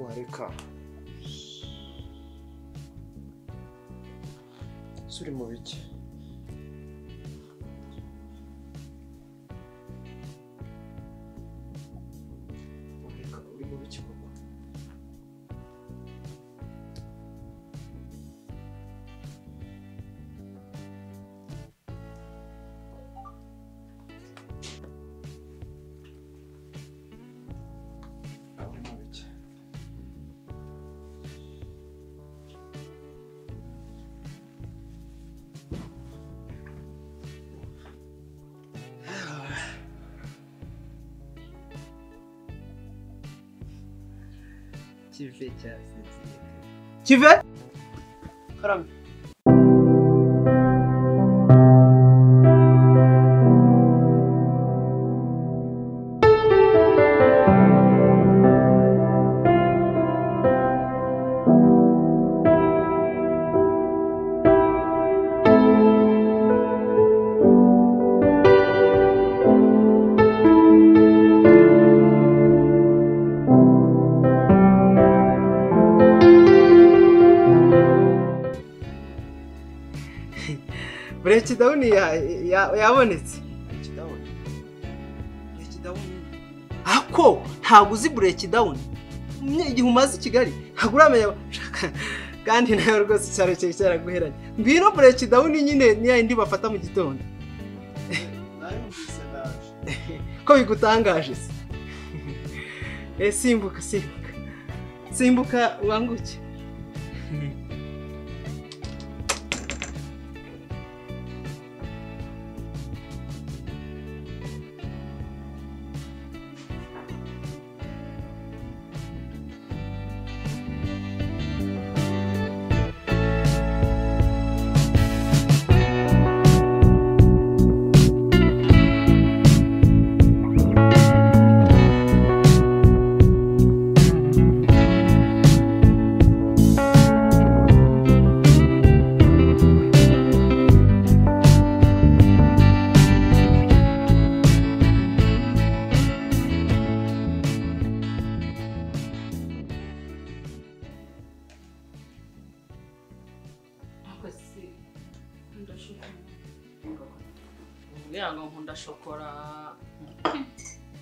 wareka suri mu biki wareka uri mu biki koko Kive cyasetse. Kive? Karame. Breakdown yabonetse. Breakdown. Ako ntago uzi breakdown. Igihe umaze Kigali haguramenya kandi nayo rwose cyaro cye cyaraguheranye. Ngwino breakdown nyine ni yindi bafata mu gitondo. Ko bigutangaje se. Simbuka wanguke.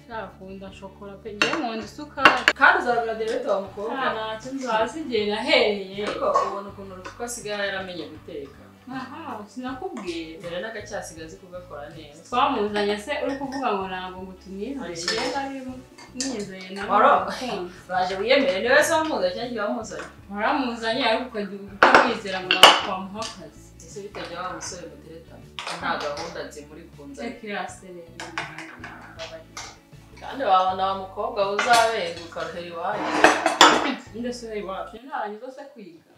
Ndakunda shokora pe ngiye mu ndisukari kandi uzabura direct wa mukobwa ntacyo nzasigiye nahereye ariko ubona ukuntu rufuka asigaye yaramenye guteka sinakubwiye dore n'agacyasigazi kugakora neza twamuzanye se uri kuvuga ngo ntabwo mutumwizeye ari mwizeye nawe baje wiyemere niwe se wamuzanye cyangwa wamuzanye waramuzanye ariko ukagira ukamwizera ngo twamuha akazi ese bitajya wa musore mutereta nta gahunda zimuri kunzanye kandi wabona wa mukobwa uzabenguka heri waje ndetse iwacu narangiza se kwiga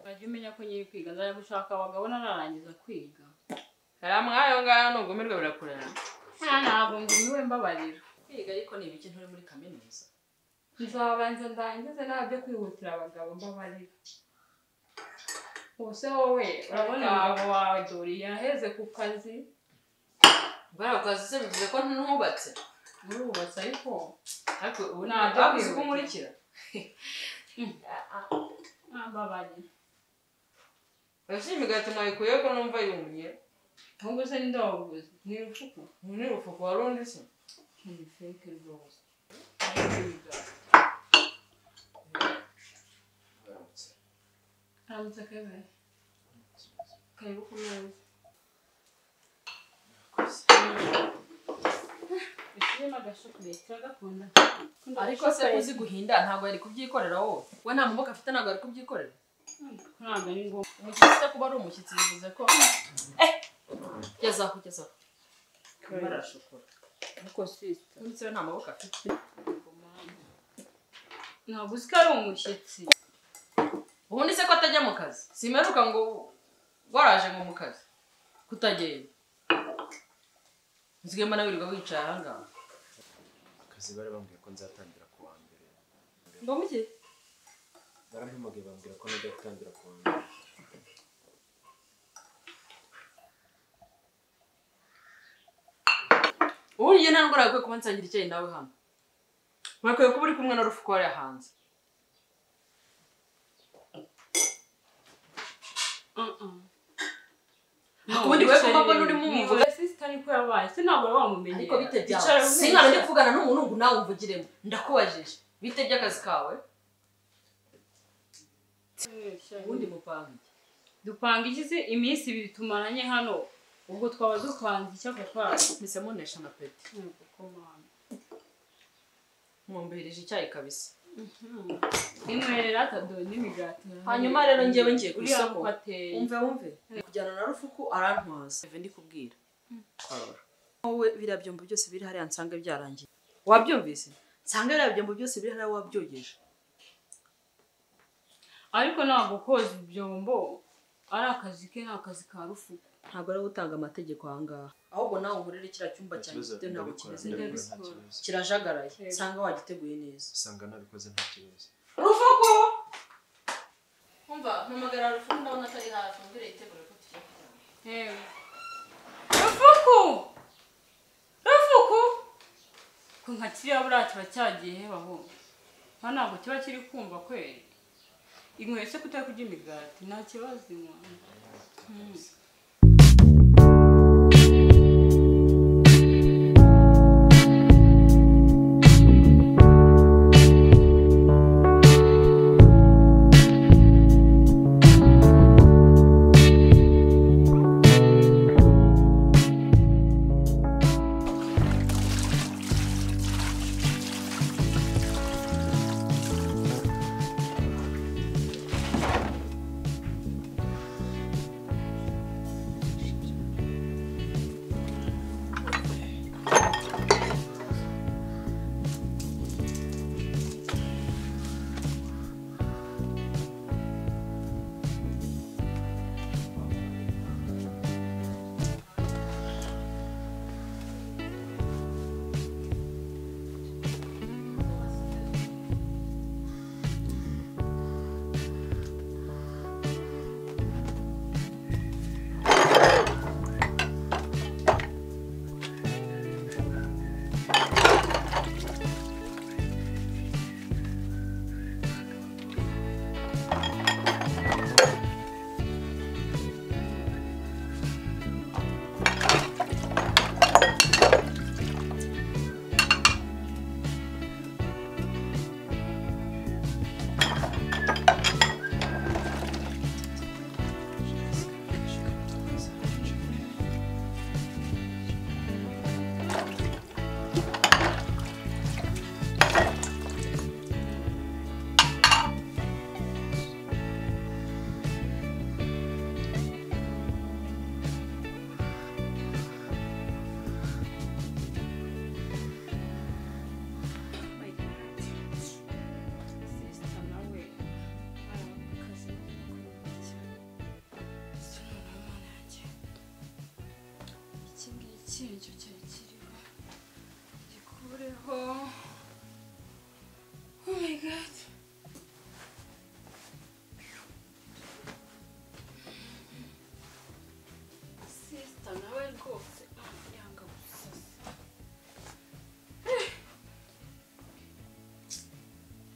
urajya umenya ko nyiri kwiga nzajya gushaka abagabo narangiza kwiga aya mwayo ngayo nugumirwa birakurera ntabwo ngumiwe mbabarira kwiga ariko ni ibiki nturi muri kaminuza nzabanza ndangize nabyo kwihutira abagabo mbabarira ubuse wowe urabona umugabo wawe dore yaheze ku kazi bari ku kazi se bivuze ko ntubatse urubatse ariko ubu ntabwo uzi ko nkurikira mbabarira ese imigati mwayikuye ko numva yumye ahubwo se ninde wabuguze ni rufuku ni rufuku wari undi se ni fake rwose aramutse kebe karibu ku meza ishima agashokore turagakunda ariko se uzi guhinda ntabwo yari kubyikorera wowe we nta maboko afite ntabwo yari kubyikorera ntabwo ari ngombwa umushyitsi se kuba ari umushyitsi bivuze ko gezaho barashokora ariko sisita ndetse nta maboko afite ntabwo uzi ko ari umushyitsi ubundi se ko atajya mu kazi simeruka ngo waraje ngo mu kazi kutagenda uzigema nawe wirirwa wicaye aha ngaha akazi bari bambwiye ko nzatangira ku wa mbere ngo muke barampamagaye bambwira ko najya gutangira ku wa mbere uburyo nta ndwara yakwiye kuba nsangira icyayi nawe hano mwakwiye kuba uri kumwe na rufuko wari hanze ubundi we kuba mbona urimo umuvuga sister niko yabaye se ntabwo wamumenye ariko bite byawe sinkana ndi kuvugana n'umuntu ngo nawe umvugiremo ndakubajije bite by'akazi kawe ubundi mupanga dupanga igize iminsi ibiri tumaranye hano ubwo twaba dupanze icyaka kwawe mise munesha na peti mwombereje icyayi kabisa inywera atado n'imigati hanyuma rero ngewe ngiye ku isoko umve kujyana na rufuku arantwaza eve ndikubwira wowe biriya byombo byose biri hariya nsanga byarangiye wabyumvise nsanga biriya byombo byose biri hariya wabyogeje ariko ntabwo koza ibyombo ari akazi ke ni akazi ka rufuku ntabwo ari gutanga amategeko ahangaha ahubwo nawe uburere kiriya cyumba cyanjye gifite ntabwo kimeze neza kirajagaraye nsanga wagiteguye neza usanga nabikoze nta kibazo rufuku umva mpamagara rufuku ndabona atari hafi mbere yitegure ko tujya kujyana rufuku ko nka kiriya buriya kiba cyagiye hebaho ntabwo kiba kiri kumva kweri inkweto se kutari kurya imigati nta kibazo inywa nicyo cyari kiriho gikureho oh my god sister nawe rwose yanga gusasa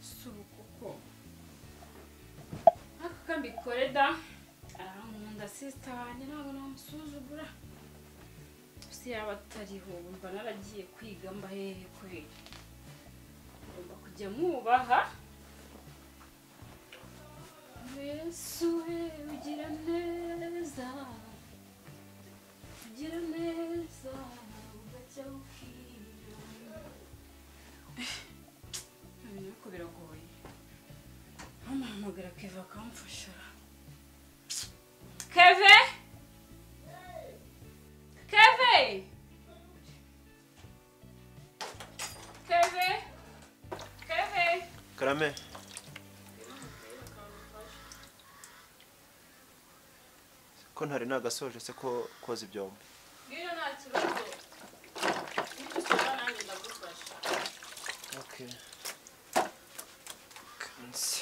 surukuko aka kambikore da arankunda sister wanjye ntabwo namusuzugura yaba atariho mba naragiye kwiga mba hehe kweli ngomba kujya mwubaha Yesu we ugira neza ugacya ukira ariko biragoye ntamuhamagara Keve akamfasha Keve Karame ko ntari nagasoje se ko koza ibyombo ngiyo nta kibazo nitusoza nanjye ndagufasha okay kanse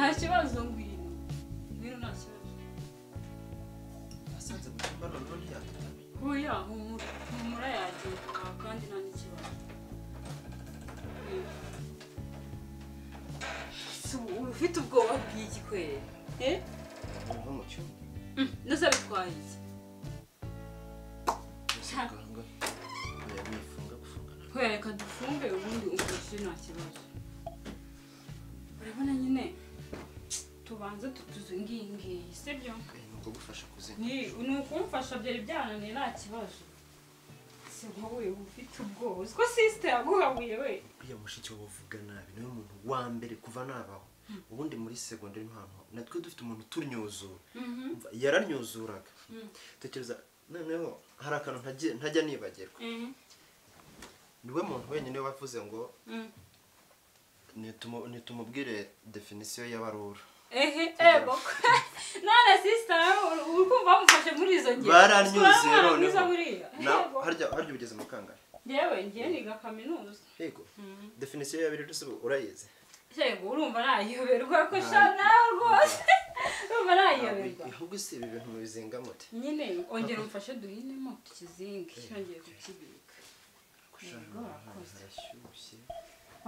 nta kibazo ngwino nta kibazo asanze mu cyumba noneho ntiyatutame oya humura yagiye kandi nta n'ikibazo ufite ubwoba bw'iki kweri noneho mu cyumba ndetse bitwaye iki oya reka dufunge ubundi umfashe nta kibazo urabona nyine tubanze tutuze ngingi sibyo ni ukugufasha kuzinga ni ukumfasha byari byananiye nta kibazo si wowe ufite ubwoba uziko sisite yaguhabuye we uriya mushiki wawe uvuga nabi niwe muntu wa mbere kuva nabaho ubundi muri segonderi ntantu natwe dufite umuntu utunyuzura yaranyuzuraga tekereza noneho hari akantu ntajya nibagirwa niwe muntu wenyine wavuze ngo nitumubwire definisiyo y'abarura ego none sisita uri kumva bamufashe muri izo ngero baranyuze noneho harya ugeze mu kangahe yewe ngiye niga kaminuza yego definisiyo y'abiri urayizi yego urumva nayiyoberwa ko shana rwose urumva nayiyoberwa ahubwo si ibi bintu mubizinga mute nyine ongera umfashe duhinemo tukizinge cyongeye kukibika harashyushye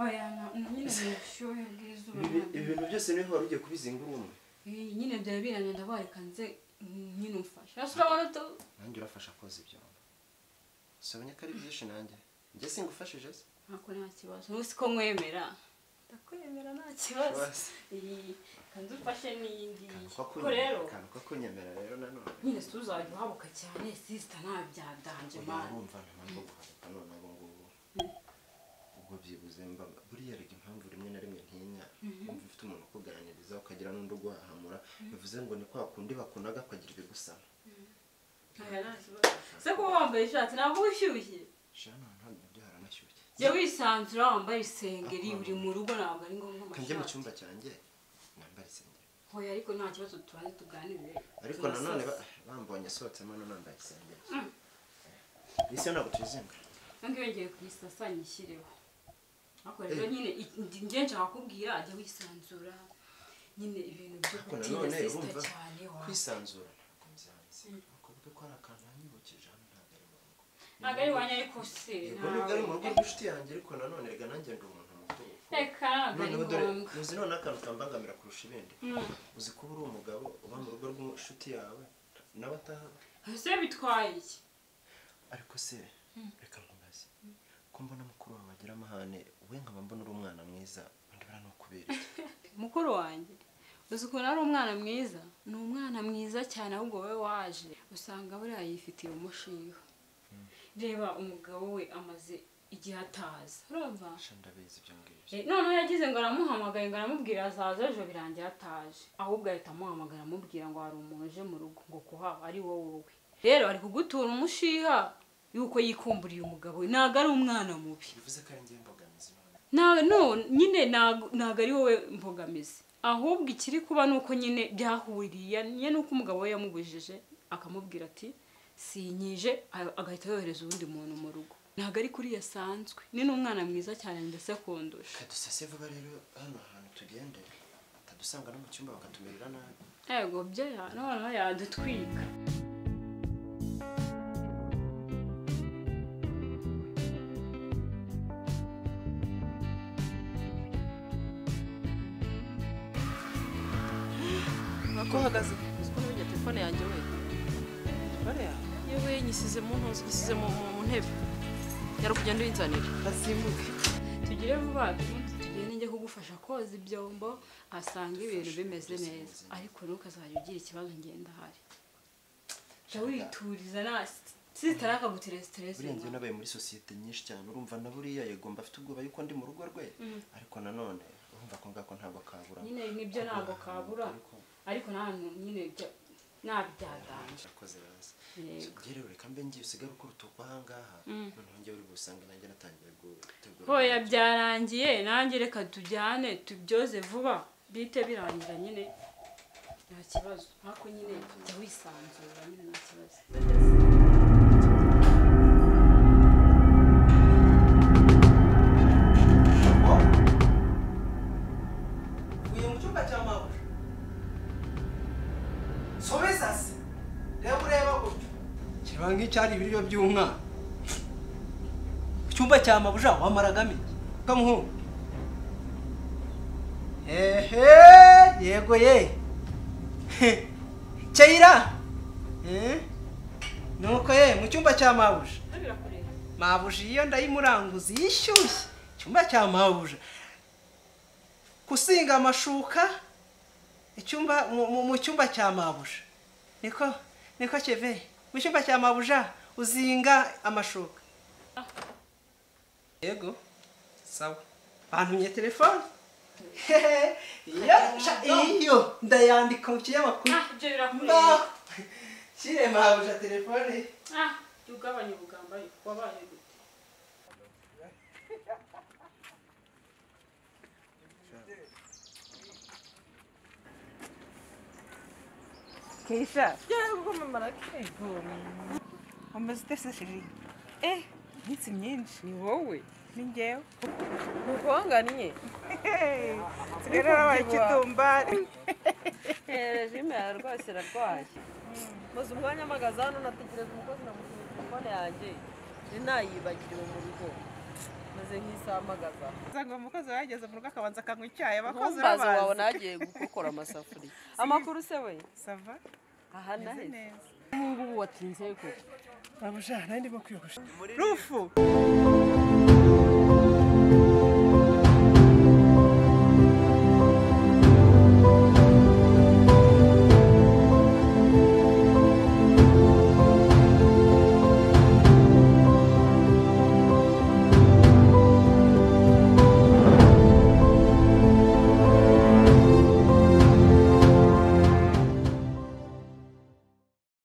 oya nyine ni ubushyuhe bw'izuba ibi bintu byose niho wari ugiye kubizinga uri umwe nyine byari birangiye ndabareka nze nyine umfashe urabona nanjye urafasha koza ibyombo usabonye ko ari byinshi nanjye njye singufashije se ntako nta kibazo ubu siko nkwemera ndakwemera nta kibazo kandi ufashe n'iyindi rero akantu ko kunyemera rero nanone nyine si uzajya uhabuka cyane sisita nta byadanje mani urumva ntabwo guhabuka none abo ngubu ubwo byibuze mba buriya rega impamvu rimwe na rimwe ntinya wumva ufite umuntu ukuganiriza ukagira n'undi uguhahamura bivuze ngo ni kwa kundi bakunaga ukagira ibigusana se kuba wambaye ishati ntabwo ushyushye shana ntabwo byaranashyushye jya wisanzura wambaye isengeri uri mu rugo ntabwo ari ngombwa amashati kanjye mu cyumba cyanjye nambara isengeri hoya ariko nta kibazo tubanze tuganire ariko nanone bambonye asohotsemo nambaye isengeri isi ntabwo tuyizinga ntabwo yongeye kuyisasa nyishyireho ariko rero nyine njye nshaka kubwira ajya wisanzura nyine ibintu byo gutinya sisita cyane kwisanzura ntabwo byanze kuvuga ko ari akantu hanyibukije hano ntabwo ari iwanyu ariko se ntabwo ari mu rugo rw'inshuti yanjye ariko nanone rega nanjye ndi umuntu mukuru reka ntabwo ari ngombwa uzi none akantu kambangamira kurusha ibindi uzi kuba uri umugabo uba mu rugo rw'inshuti yawe nawe atahaba ese bitwaye iki ariko se reka nkubaze ko mbona mukuru wawe agira amahane we nkaba mbona uri umwana mwiza ndabona no kubera mukuru wanjye uzi ukuntu ari umwana mwiza ni umwana mwiza cyane ahubwo wowe waje usanga buriya yifitiye umushiha reba umugabo we amaze igihe ataza urumva ndabizi ibyo ngibyo noneho yagize ngo aramuhamagaye ngo aramubwira azaza ejo birangira ataje ahubwo ahita amuhamagara amubwira ngo hari umuntu uje mu rugo ngo kuhaba ari wowe rero ari kugutura umushiha yuko yikumburiye umugabo we ntabwo ari umwana mubi bivuze ko ari njye mbogamizi nyine ntabwo ari wowe mbogamizi ahubwo ikiri kuba ni uko nyine byahuriye nuko umugabo we yamubujije akamubwira ati sinyije agahita yohereza uwundi muntu mu rugo ntabwo ari kuri yasanzwe ni n'umwana mwiza cyane ndetse kundusha kadusase vuba rero hano hantu tugende atadusanga no mu cyumba bakatumirira nabi yego byo noneho yadutwika ko uhagaze uziko n'uburyo telefone yanjye we bariya yewe nyisize mu ntuzi nyisize mu ntebe yari kugenda uyinzanira basimbuke tugire vuba tugende njye kugufasha koza ibyombo asanga ibintu bimeze neza ariko ntukazajya ugira ikibazo ngenda hari jya wituriza sitara akagutera stress buriya njye nabaye muri sosiyete nyinshi cyane urumva na buriya yego mba afite ubwoba yuko ndi mu rugo rwe ariko nanone urumva ko ngako ntabwo kabura nyine nibyo ntabwo kabura ariko nanone nyine nabyaganje akoze bazi rero reka mbe ngiye usigara ukora utuko ahangaha noneho njye uri busanga nanjye natangiye gutegura hoya byarangiye nanjye reka tujyane tubyoze vuba bite birangira nyine nta kibazo ariko nyine jya wisanzura nyine nta kibazo uyu mu cyumba cya mama ureba nk'icyari ibiryo by'umwana icyumba cya mabuja wamaragamo iki kamuhungu ehe yego ye Chaira nuko ye mu cyumba cya mabuja mabuja iyo ndayimuranguza yishyushye icyumba cya mabuja kusinga amashuka icyumba mu cyumba cya mabuja niko cheve mu cyumba cya mabuja uzinga amashuka yego sawa bantumye telefone iyo ndayandika mu kinyamakuru kire mabuja telefone ugabanya ubugamba wabaye gute Keisha. Yego mama kego. Amaze sashiri. Nitsi myinshi. Ni wowe. Ni ngewe. Nukuanganie. Sigara wakitumba. Regime rwose rarwaye. Maze umwanya amagazano natekereza umukozi na telefone yanjye. Ninayibagiriwe mu rugo. Maze nk'isamagaza. Zango umukozi wageze mu rugo akabanza akanywa icyayi abakozi babazi. Wawe nagiye gukokora amasafuri. Amakuru se we? Sava. Aha nahe. Mungu watinze koko. Babujana ndimo kwiyogosha. Rufu.